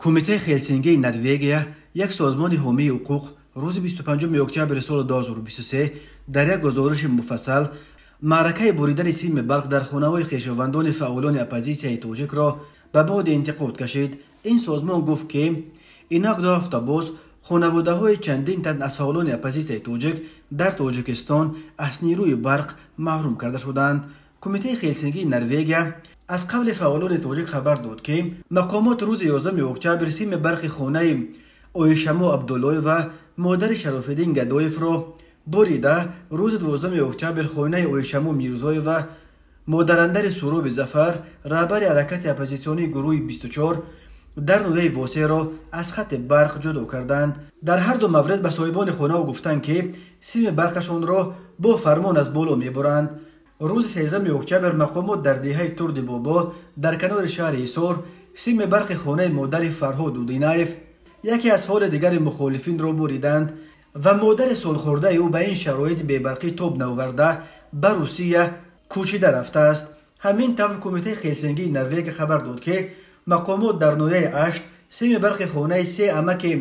کمیته هلسینکی نروژ، یک سازمان حامی حقوق، روز 25 اکتبر سال 2023 در یک گزارش مفصل معرکه بریدن سیم برق در خانه‌های خویشاوندان فعالان اپوزیسیای تاجیک را به بعد انتقاد کشید. این سازمان گفت که اینک 2 هفته باز خانواده‌های چندین تن از فعالان اپوزیسیای تاجیک در تاجیکستان از نیروی برق محروم کرده شدند. کمیته هلسینکی نروژ از قبل فعالان تاجیک خبر داد که مقامات روز 11 اکتبر سیم برق خانه اویشمو عبدالله و مادر شراف‌الدین گدایف را بریده. روز 12 اکتبر خانه اویشمو میرزای و مادراندر سروب ظفر رهبر حرکت اپوزیسیونی گروه 24 در نوحه واسه را از خط برق جدا کردند. در هر دو مورد به صاحبان خانه گفتند که سیم برقشان را با فرمان از بالا میبرند. روز 13 اکتبر مقامات در دهه ترد بابا در کنار شهر ایسار سیم برق خانه مادر فرهاد دودینایف، یکی از فعال دیگر مخالفین را بریدند و مادر سالخورده او به این شرایط بی‌برقی تاب نآورده به روسیه کوچیده رفته است. همین طور کمیته هلسینکی نروژ خبر داد که مقامات در نوحه 8 سیم برق خانه 3 عمک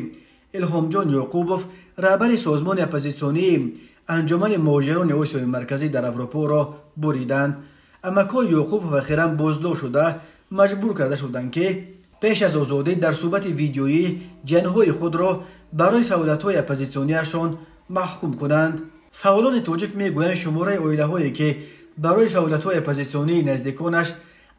الهام جان یعقوبوف رهبر سازمان اپوزیسیونی انجمن مهاجران آسیای مرکزی در اروپا را بریدند. عمک‌های یعقوبوف اخیراً بازداشت شده مجبور کرده شدند که پیش از آزادی در صورت ویدیویی جنهای خود را برای فعالیت‌های اپوزیسیونیشان محکوم کنند. فعالان تاجیک میگویند شماره عائله‌هایی که برای فعالیت‌های اپوزیسیونی نزدیکانش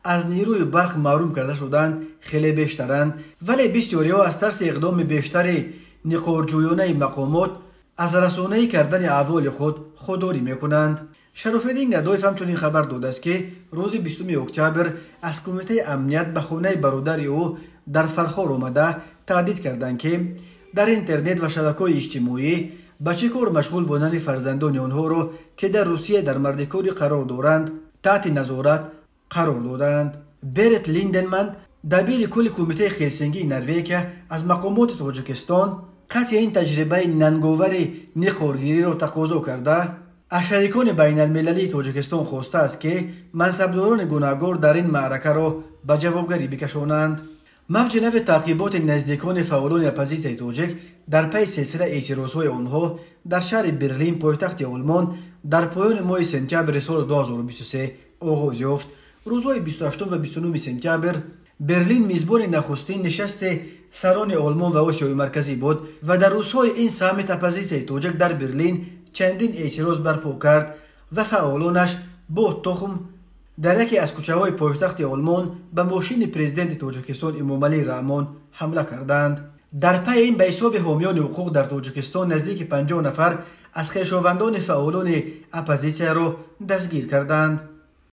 از نیروی برق محروم کرده شدند خیلی بیشترند، ولی بسیاری‌ها از ترس اقدام بیشتر نقارجویانه مقامات از رسانه‌ای کردن احوال خود خودداری می‌کنند. شراف‌الدین گدایف همچنین خبر داده است که روز 20 اکتبر از کمیته امنیت به خانه برادر او در فرخار آمده تهدید کردند که در اینترنت و شبکه‌های اجتماعی به چه کار مشغول بودن فرزندان آنها را که در روسیه در مردکاری قرار دارند تحت نظارت قرار دادند. برت لیندنمن دبیر کل کمیته هلسینکی نروژ از مقامات تاجیکستان قطع این تجربه ننگاور نخورگیری را تقاضا کرده از شریکان بین المللی تاجیکستان خواسته است که منصبداران گناهکار در این معرکه را به جوابگری بکشانند. موج نو تعقیبات نزدیکان فعالان اپوزیسیای تاجیک در پی سلسله اعتراضهای آنها در شهر برلین پایتخت آلمان در پایان ماه سپتامبر سال 2023 آغاز یافت. روزهای 28 و 29 سپتامبر برلین میزبان نخستین نشست سران آلمان و آسیای مرکزی بود و در روزهای این سامیت اپوزیسیای تاجیک در برلین چندین اعتراض برپا کرد و فعالانش با تخم در یکی از کوچه‌های پایتخت آلمان به ماشین پرزیدنت تاجیکستان امامعلی رحمان حمله کردند. در پی این به حساب حامیان حقوق در تاجیکستان نزدیک 50 نفر از خویشاوندان فعالان اپوزیسیا را دستگیر کردند.